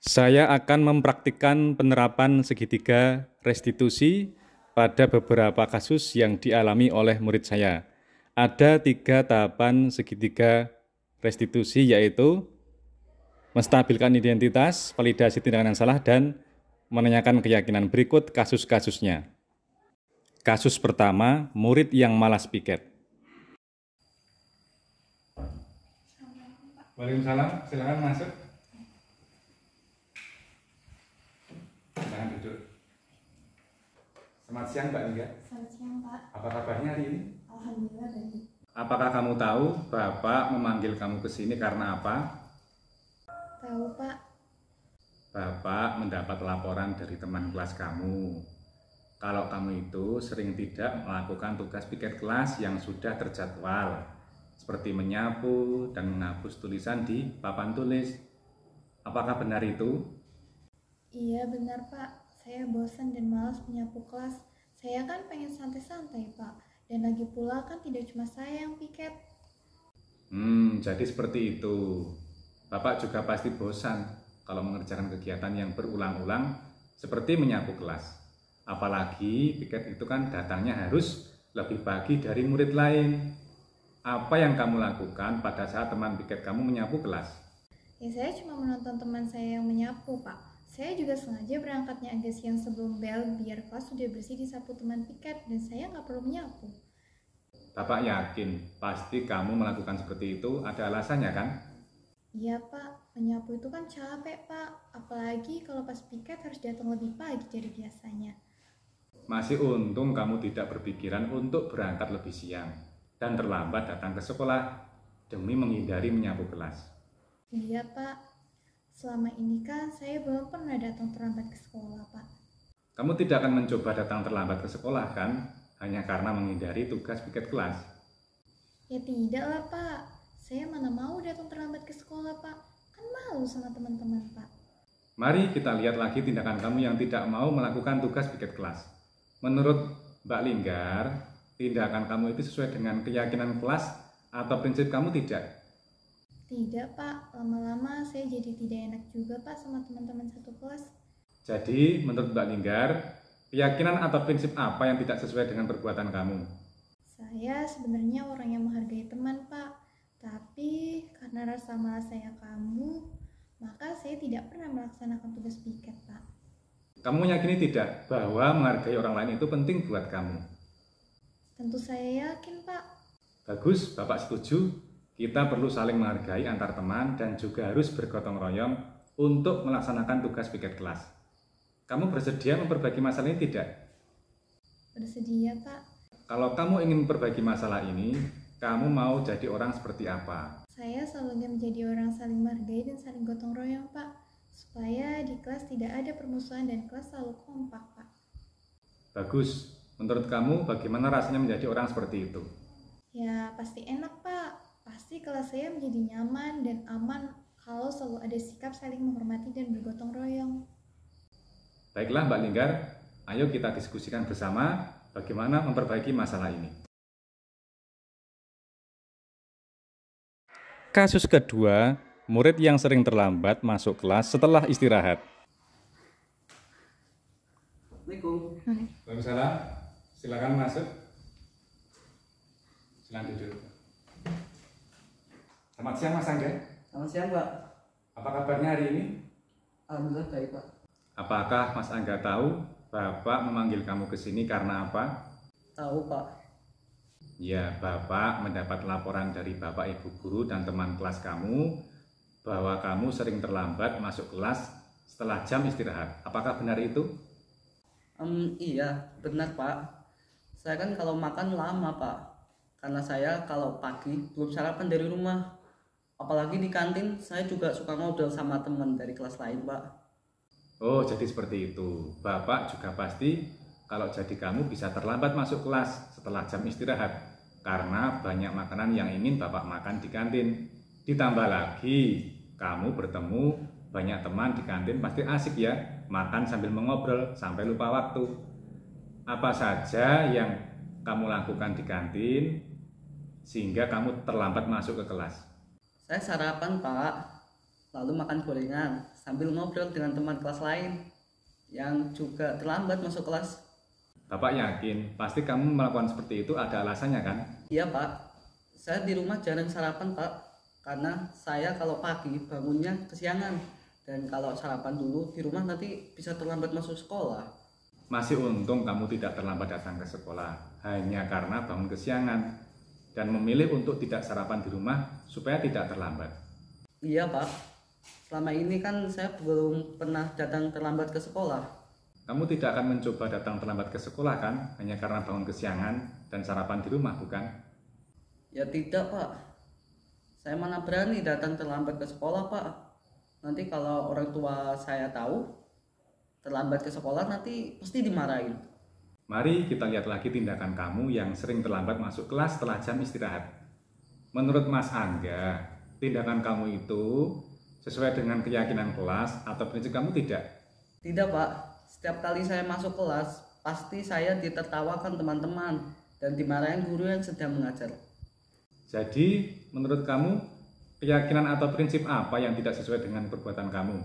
Saya akan mempraktikkan penerapan segitiga restitusi pada beberapa kasus yang dialami oleh murid saya. Ada 3 tahapan segitiga restitusi, yaitu menstabilkan identitas, validasi tindakan yang salah, dan menanyakan keyakinan. Berikut kasus-kasusnya. Kasus pertama, murid yang malas piket. Waalaikumsalam, silakan masuk. Silakan duduk. Selamat siang, Mbak Lingga. Selamat siang, Pak. Apa kabarnya hari ini? Alhamdulillah baik. Apakah kamu tahu Bapak memanggil kamu ke sini karena apa? Tahu, Pak. Bapak mendapat laporan dari teman kelas kamu. Kalau kamu itu sering tidak melakukan tugas piket kelas yang sudah terjadwal, seperti menyapu dan menghapus tulisan di papan tulis. Apakah benar itu? Iya, benar, Pak. Saya bosan dan malas menyapu kelas. Saya kan pengen santai-santai, Pak. Dan lagi pula kan tidak cuma saya yang piket. Jadi seperti itu. Bapak juga pasti bosan kalau mengerjakan kegiatan yang berulang-ulang seperti menyapu kelas. Apalagi piket itu kan datangnya harus lebih pagi dari murid lain. Apa yang kamu lakukan pada saat teman piket kamu menyapu kelas? Ya, saya cuma menonton teman saya yang menyapu, Pak. Saya juga sengaja berangkatnya agak siang sebelum bel biar kelas sudah bersih disapu teman piket dan saya nggak perlu menyapu. Bapak yakin pasti kamu melakukan seperti itu ada alasannya kan? Iya, Pak. Menyapu itu kan capek, Pak. Apalagi kalau pas piket harus datang lebih pagi dari biasanya. Masih untung kamu tidak berpikiran untuk berangkat lebih siang dan terlambat datang ke sekolah demi menghindari menyapu kelas. Iya, Pak. Selama ini kan saya belum pernah datang terlambat ke sekolah, Pak. Kamu tidak akan mencoba datang terlambat ke sekolah kan? Hanya karena menghindari tugas piket kelas. Ya tidak lah, Pak. Saya mana mau datang terlambat ke sekolah, Pak. Kan malu sama teman-teman, Pak. Mari kita lihat lagi tindakan kamu yang tidak mau melakukan tugas piket kelas. Menurut Mbak Linggar, tindakan kamu itu sesuai dengan keyakinan kelas atau prinsip kamu tidak? Tidak, Pak. Lama-lama saya jadi tidak enak juga, Pak, sama teman-teman satu kelas. Jadi, menurut Mbak Linggar, keyakinan atau prinsip apa yang tidak sesuai dengan perbuatan kamu? Saya sebenarnya orang yang menghargai teman, Pak. Tapi karena rasa malas saya kamu, maka saya tidak pernah melaksanakan tugas piket, Pak. Kamu meyakini tidak bahwa menghargai orang lain itu penting buat kamu? Tentu saya yakin, Pak. Bagus, Bapak setuju. Kita perlu saling menghargai antar teman dan juga harus bergotong royong untuk melaksanakan tugas piket kelas. Kamu bersedia memperbaiki masalah ini tidak? Bersedia, Pak. Kalau kamu ingin memperbaiki masalah ini, kamu mau jadi orang seperti apa? Saya selalu ingin menjadi orang saling menghargai dan saling gotong royong, Pak. Supaya di kelas tidak ada permusuhan dan kelas selalu kompak, Pak. Bagus. Menurut kamu bagaimana rasanya menjadi orang seperti itu? Ya, pasti enak, Pak. Pasti kelas saya menjadi nyaman dan aman kalau selalu ada sikap saling menghormati dan bergotong royong. Baiklah Mbak Linggar, ayo kita diskusikan bersama bagaimana memperbaiki masalah ini. Kasus kedua, murid yang sering terlambat masuk kelas setelah istirahat. Assalamualaikum. Waalaikumsalam, silakan masuk. Silakan duduk. Selamat siang Mas Angga. Selamat siang, Pak. Apa kabarnya hari ini? Alhamdulillah baik, Pak. Apakah Mas Angga tahu Bapak memanggil kamu ke sini karena apa? Tahu, Pak. Ya, Bapak mendapat laporan dari Bapak Ibu Guru dan teman kelas kamu bahwa kamu sering terlambat masuk kelas setelah jam istirahat. Apakah benar itu? Iya, benar, Pak. Saya kan kalau makan lama, Pak. Karena saya kalau pagi belum sarapan dari rumah. Apalagi di kantin, saya juga suka ngobrol sama teman dari kelas lain, Pak. Oh, jadi seperti itu. Bapak juga pasti kalau jadi kamu bisa terlambat masuk kelas setelah jam istirahat karena banyak makanan yang ingin Bapak makan di kantin. Ditambah lagi, kamu bertemu banyak teman di kantin pasti asik ya, makan sambil mengobrol sampai lupa waktu. Apa saja yang kamu lakukan di kantin sehingga kamu terlambat masuk ke kelas? Saya sarapan, Pak. lalu makan gorengan sambil ngobrol dengan teman kelas lain yang juga terlambat masuk kelas. Bapak yakin pasti kamu melakukan seperti itu ada alasannya kan? Iya Pak, saya di rumah jarang sarapan Pak, karena saya kalau pagi bangunnya kesiangan, dan kalau sarapan dulu di rumah nanti bisa terlambat masuk sekolah. Masih untung kamu tidak terlambat datang ke sekolah hanya karena bangun kesiangan dan memilih untuk tidak sarapan di rumah supaya tidak terlambat. Iya Pak, selama ini kan saya belum pernah datang terlambat ke sekolah. Kamu tidak akan mencoba datang terlambat ke sekolah kan hanya karena bangun kesiangan dan sarapan di rumah, bukan? Ya tidak Pak, saya mana berani datang terlambat ke sekolah Pak. Nanti kalau orang tua saya tahu terlambat ke sekolah nanti pasti dimarahin. Mari kita lihat lagi tindakan kamu yang sering terlambat masuk kelas setelah jam istirahat. Menurut Mas Angga, tindakan kamu itu sesuai dengan keyakinan kelas atau prinsip kamu tidak? Tidak Pak, setiap kali saya masuk kelas pasti saya ditertawakan teman-teman dan dimarahin guru yang sedang mengajar. Jadi, menurut kamu, keyakinan atau prinsip apa yang tidak sesuai dengan perbuatan kamu?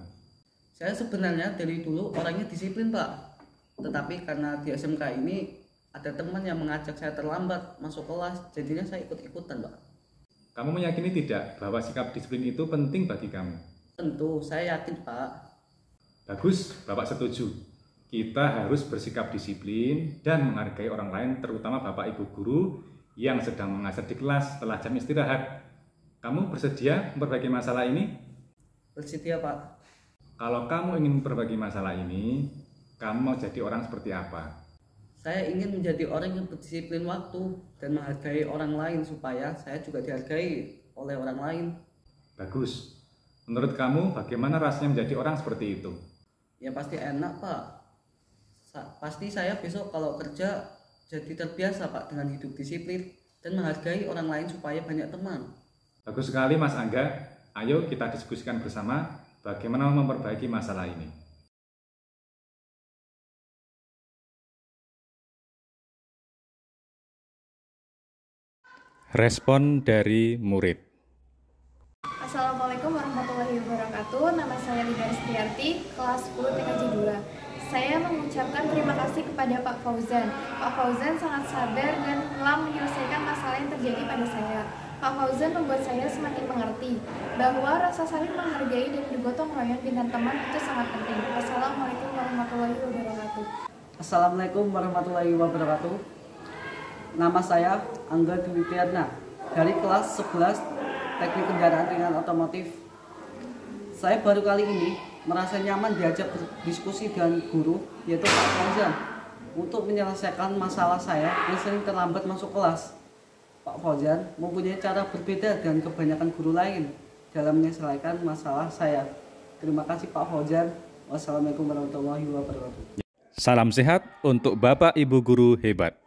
Saya sebenarnya dari dulu orangnya disiplin Pak, tetapi karena di SMK ini ada teman yang mengajak saya terlambat masuk kelas, jadinya saya ikut-ikutan Pak. Kamu meyakini tidak bahwa sikap disiplin itu penting bagi kamu? Tentu, saya yakin Pak. Bagus, Bapak setuju. Kita harus bersikap disiplin dan menghargai orang lain, terutama Bapak Ibu guru yang sedang mengajar di kelas setelah jam istirahat. Kamu bersedia memperbaiki masalah ini? Bersedia Pak. Kalau kamu ingin memperbaiki masalah ini, kamu mau jadi orang seperti apa? Saya ingin menjadi orang yang berdisiplin waktu dan menghargai orang lain supaya saya juga dihargai oleh orang lain. Bagus. Menurut kamu, bagaimana rasanya menjadi orang seperti itu? Ya pasti enak Pak. Pasti saya besok kalau kerja jadi terbiasa Pak dengan hidup disiplin dan menghargai orang lain supaya banyak teman. Bagus sekali Mas Angga. Ayo kita diskusikan bersama bagaimana memperbaiki masalah ini. Respon dari murid. Assalamualaikum warahmatullahi wabarakatuh. Nama saya Lida Ristiarti, kelas 10 TKJ 2. Saya mengucapkan terima kasih kepada Pak Fauzan. Pak Fauzan sangat sabar dan telah menyelesaikan masalah yang terjadi pada saya. Pak Fauzan membuat saya semakin mengerti bahwa rasa saling menghargai dan bergotong royong dengan teman itu sangat penting. Wassalamualaikum warahmatullahi wabarakatuh. Assalamualaikum warahmatullahi wabarakatuh. Nama saya Angga Dwi Priyatna dari kelas 11 Teknik Kendaraan Ringan Otomotif. Saya baru kali ini merasa nyaman diajak berdiskusi dengan guru, yaitu Pak Fauzan, untuk menyelesaikan masalah saya yang sering terlambat masuk kelas. Pak Fauzan mempunyai cara berbeda dengan kebanyakan guru lain dalam menyelesaikan masalah saya. Terima kasih Pak Fauzan. Wassalamualaikum warahmatullahi wabarakatuh. Salam sehat untuk Bapak Ibu guru hebat.